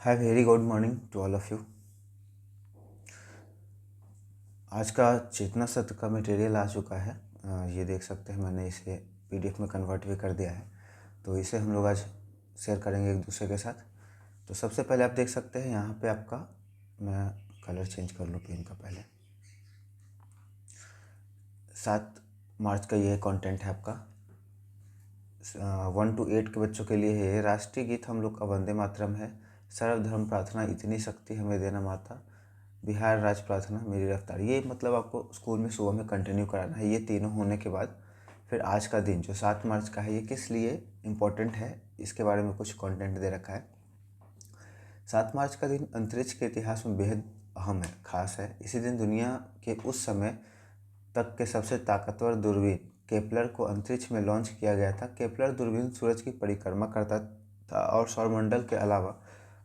Hi, very good morning to all of you. आज का चेतना सत्र का मटेरियल आ चुका है। ये देख सकते हैं, मैंने इसे पीडीएफ में कन्वर्ट भी कर दिया है। तो इसे हम लोग आज शेयर करेंगे एक दूसरे के साथ। तो सबसे पहले आप देख सकते हैं यहाँ पे आपका, मैं कलर चेंज कर लूँ पेन का। पहले 7 मार्च का ये कंटेंट है आपका 1 to 8 के बच्चों के लिए है। राष्ट्रीय गीत हम लोग का वंदे मातरम है। सर्वधर्म प्रार्थना इतनी शक्ति हमें देना माता, बिहार राज प्रार्थना मेरी रफ्तार। ये मतलब आपको स्कूल में सुबह में कंटिन्यू कराना है। ये तीनों होने के बाद फिर आज का दिन जो 7 मार्च का है, ये किस लिए इम्पोर्टेंट है इसके बारे में कुछ कंटेंट दे रखा है। 7 मार्च का दिन अंतरिक्ष के इतिहास में बेहद अहम है, खास है। इसी दिन दुनिया के उस समय तक के सबसे ताकतवर दूरबीन केपलर को अंतरिक्ष में लॉन्च किया गया था। केपलर दूरबीन सूरज की परिक्रमा करता था और सौरमंडल के अलावा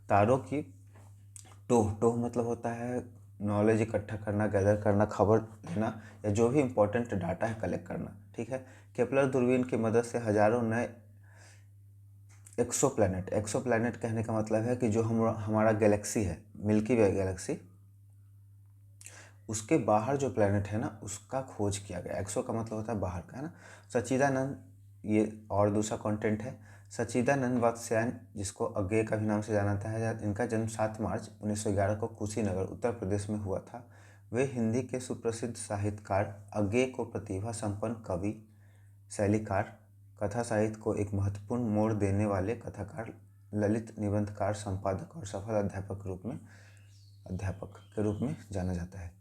तारों की टोह मतलब होता है नॉलेज इकट्ठा करना, गैदर करना, खबर लेना या जो भी इम्पोर्टेंट डाटा है कलेक्ट करना। ठीक है। केपलर दूरबीन की मदद से हजारों नए एक्सो प्लैनेट कहने का मतलब है कि जो हमारा गैलेक्सी है, मिल्की वे गैलेक्सी, उसके बाहर जो प्लैनेट है ना, उसका खोज किया गया। एक्सो का मतलब होता है बाहर का, है ना। सच्चिदानंद, ये और दूसरा कंटेंट है। सच्चिदानंद वात्स्यायन, जिसको अज्ञेय का भी नाम से जाना जाता है, इनका जन्म 7 मार्च 1911 को कुशीनगर उत्तर प्रदेश में हुआ था। वे हिंदी के सुप्रसिद्ध साहित्यकार, अज्ञेय को प्रतिभा संपन्न कवि, शैलीकार, कथा साहित्य को एक महत्वपूर्ण मोड़ देने वाले कथाकार, ललित निबंधकार, संपादक और सफल अध्यापक के रूप में जाना जाता है।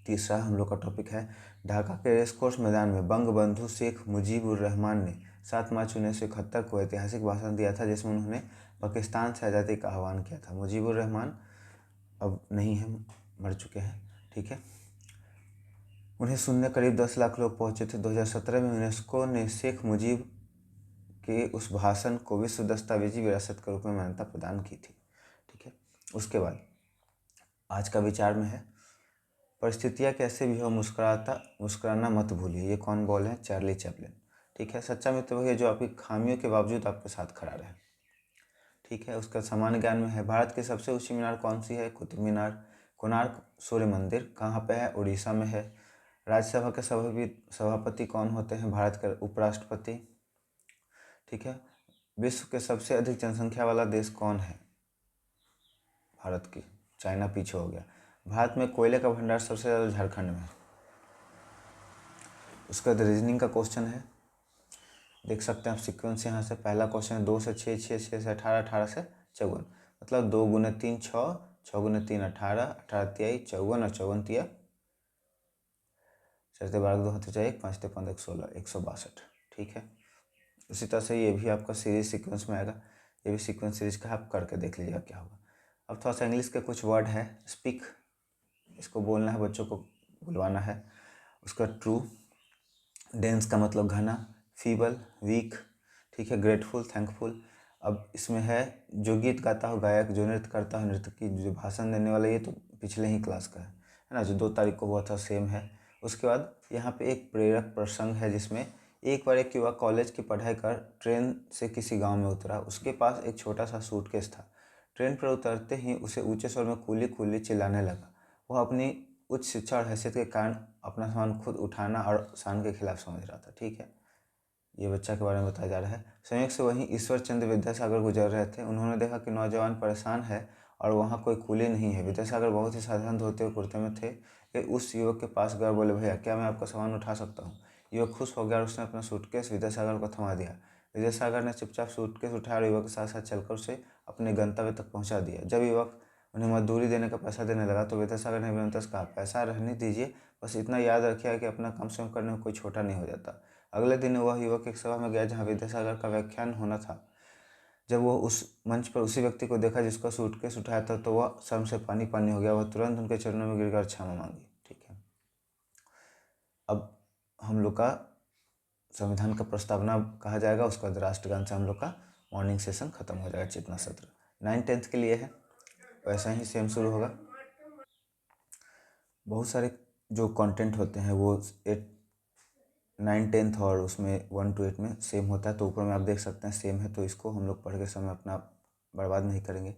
तीसरा हम लोग का टॉपिक है, ढाका के रेसकोर्स मैदान में बंगबंधु शेख मुजीबुर रहमान ने 7 मार्च 1971 को ऐतिहासिक भाषण दिया था, जिसमें उन्होंने पाकिस्तान से आज़ादी का आह्वान किया था। मुजीबुर रहमान अब नहीं है, मर चुके हैं। ठीक है। उन्हें सुनने करीब 10 लाख लोग पहुंचे थे। 2017 में यूनेस्को ने शेख मुजीब के उस भाषण को विश्व दस्तावेजी विरासत के रूप में मान्यता प्रदान की थी। ठीक है। उसके बाद आज का विचार में है, परिस्थितियाँ कैसे भी हो मुस्कुराना मत भूलिए। ये कौन बोले हैं? Charlie Chaplin. ठीक है। सच्चा मित्र वही है जो आपकी खामियों के बावजूद आपके साथ खड़ा रहे। ठीक है। उसका सामान्य ज्ञान में है, भारत की सबसे ऊंची मीनार कौन सी है? कुतुब मीनार। कोणार्क सूर्य मंदिर कहाँ पे है? उड़ीसा में है। राज्यसभा के सभापति कौन होते हैं? भारत के उपराष्ट्रपति। ठीक है। विश्व के सबसे अधिक जनसंख्या वाला देश कौन है? भारत की। चाइना पीछे हो गया। भारत में कोयले का भंडार सबसे ज़्यादा झारखंड में है। उसका रीजनिंग का क्वेश्चन है, देख सकते हैं आप सीक्वेंस यहाँ से। पहला क्वेश्चन है 2 से 6, 6 से 18, 18 से 54, मतलब 2 गुने 3 6, 6 गुने 3 18, 18 तिहाई 54 और 54 तिया 4 12 2 हाथ 1, 5 15 16, 162। ठीक है। उसी तरह से ये भी आपका सीरीज सीक्वेंस में आएगा। ये भी सीक्वेंस सीरीज का आप करके देख लीजिएगा क्या होगा। अब थोड़ा सा इंग्लिश के कुछ वर्ड है। स्पीक, इसको बोलना है, बच्चों को बुलवाना है। उसका ट्रू, डेंस का मतलब घना, फीबल वीक। ठीक है। Grateful thankful. अब इसमें है जो गीत गाता हो गायक, जो नृत्य करता हो नृत्यकी, जो भाषण देने वाला, ये तो पिछले ही क्लास का है ना, जो 2 तारीख को हुआ था, सेम है। उसके बाद यहाँ पे एक प्रेरक प्रसंग है, जिसमें एक बार एक युवक कॉलेज की पढ़ाई कर ट्रेन से किसी गांव में उतरा। उसके पास एक छोटा सा सूटकेस था। ट्रेन पर उतरते ही उसे ऊंचे स्वर में कूली कूली चिल्लाने लगा। वह अपनी उच्च शिक्षा और हैसियत के कारण अपना सामान खुद उठाना और शान के खिलाफ समझ रहा था। ठीक है। ये बच्चा के बारे में बताया जा रहा है। संयोग से वहीं ईश्वर चंद्र विद्यासागर गुजर रहे थे। उन्होंने देखा कि नौजवान परेशान है और वहाँ कोई कूली नहीं है। विद्यासागर बहुत ही साधारण धोते हुए कुर्ते में थे। वे उस युवक के पास गए, बोले, भैया क्या मैं आपका सामान उठा सकता हूँ? युवक खुश हो गया और उसने अपना सूटकेस विद्यासागर को थमा दिया। विद्यासागर ने चुपचाप सूटकेस उठाया और युवक के साथ साथ चलकर उसे अपने गंतव्य तक पहुँचा दिया। जब युवक उन्हें मजदूरी देने का पैसा देने लगा तो विद्यासागर ने विनम्रता से कहा, पैसा रहने दीजिए, बस इतना याद रखिए कि अपना काम स्वयं करने में कोई छोटा नहीं हो जाता। अगले दिन वह युवक एक सभा में गया जहाँ विद्यासागर का व्याख्यान होना था। जब वह उस मंच पर उसी व्यक्ति को देखा जिसका सूटकेस उठाया था, तो वह शर्म से पानी पानी हो गया। वह तुरंत उनके चरणों में गिरकर क्षमा मांगी। ठीक है। अब हम लोग का संविधान का प्रस्तावना कहा जाएगा, उसके बाद राष्ट्रगान से हम लोग का मॉर्निंग सेशन खत्म हो जाएगा। चेतना सत्र 9th-10th के लिए है, वैसा ही सेम शुरू होगा। बहुत सारे जो कंटेंट होते हैं वो 9th-10th और उसमें 1 to 8 में सेम होता है। तो ऊपर में आप देख सकते हैं सेम है, तो इसको हम लोग पढ़ के समय अपना बर्बाद नहीं करेंगे।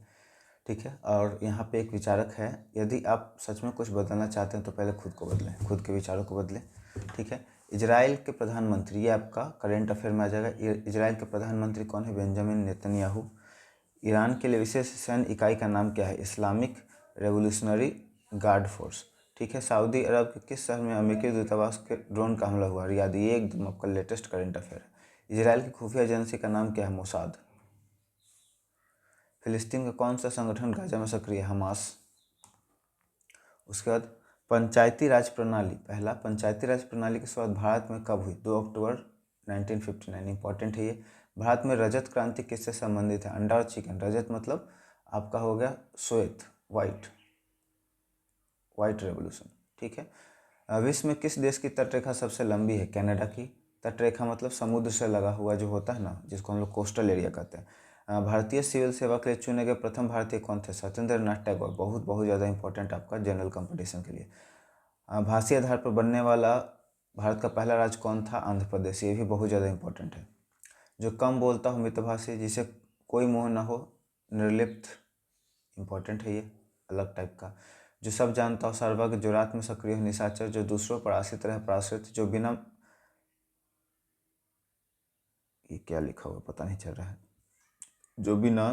ठीक है। और यहाँ पे एक विचारक है, यदि आप सच में कुछ बदलना चाहते हैं तो पहले खुद को बदलें, खुद के विचारों को बदलें। ठीक है। इजराइल के प्रधानमंत्री, ये आपका करंट अफेयर में आ जाएगा। इजराइल के प्रधानमंत्री कौन है? Benjamin Netanyahu. ईरान के लिए विशेष सैन्य इकाई का नाम क्या है? Islamic revolutionary guard force. ठीक है। सऊदी अरब के किस शहर में अमेरिकी दूतावास के ड्रोन का हमला हुआ? रियाद। ये एकदम आपका लेटेस्ट करंट अफेयर है। इजराइल की खुफिया एजेंसी का नाम क्या है? मोसाद। फिलिस्तीन का कौन सा संगठन गाजा में सक्रिय है? हमास। उसके बाद पंचायती राज प्रणाली, पहला पंचायती राज प्रणाली की शुरुआत भारत में कब हुई? 2 अक्टूबर 1959। इंपॉर्टेंट है ये। भारत में रजत क्रांति किससे संबंधित है? अंडा और चिकन। रजत मतलब आपका हो गया श्वेत, वाइट, वाइट रेवोल्यूशन। ठीक है। विश्व में किस देश की तटरेखा सबसे लंबी है? कनाडा की। तटरेखा मतलब समुद्र से लगा हुआ जो होता है ना, जिसको हम लोग कोस्टल एरिया कहते हैं। भारतीय सिविल सेवा के लिए चुने गए प्रथम भारतीय कौन थे? सत्येंद्र नाथ टैगोर। बहुत बहुत ज़्यादा इंपॉर्टेंट आपका जनरल कंपटीशन के लिए। भाषी आधार पर बनने वाला भारत का पहला राज्य कौन था? आंध्र प्रदेश। ये भी बहुत ज़्यादा इंपॉर्टेंट है। जो कम बोलता हो मितभाषी, जिसे कोई मोह न हो, निर्लिप्त। इंपॉर्टेंट है ये, अलग टाइप का। जो सब जानता हो, सर्वज्ञ। जो रात में सक्रिय हो, निशाचर। जो दूसरों पर आश्रित रहे, पराश्रित। जो बिना, ये क्या लिखा हुआ पता नहीं चल रहा है। जो बिना,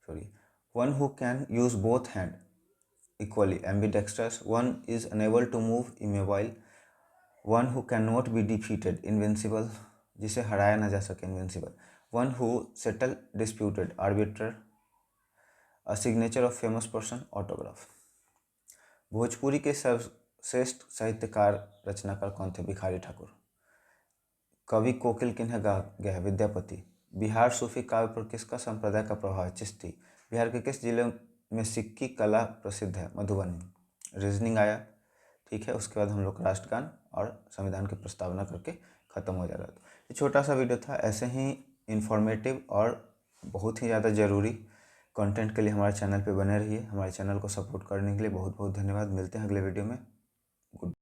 sorry, one who can use both hand equally, ambidextrous. One is unable to move, immobile. One who can not be defeated, invincible, जिसे हराया ना जा सके, invincible. One who settle disputed, arbiter. A signature of famous person, autograph. Bhojpuri के सर्वश्रेष्ठ साहित्यकार रचनाकार कौन थे? भिखारी ठाकुर। कवि कोकिल किन्हें गा गया? विद्यापति। बिहार सूफी काव्य पर किसका संप्रदाय का प्रभाव है? चिश्ती। बिहार के किस जिले में सिक्की कला प्रसिद्ध है? मधुबनी। रीजनिंग आया। ठीक है। उसके बाद हम लोग राष्ट्रगान और संविधान की प्रस्तावना करके ख़त्म हो जाएगा। तो ये छोटा सा वीडियो था, ऐसे ही इंफॉर्मेटिव और बहुत ही ज़्यादा ज़रूरी कंटेंट के लिए हमारे चैनल पे बने रहिए। हमारे चैनल को सपोर्ट करने के लिए बहुत बहुत धन्यवाद। मिलते हैं अगले वीडियो में। गुड।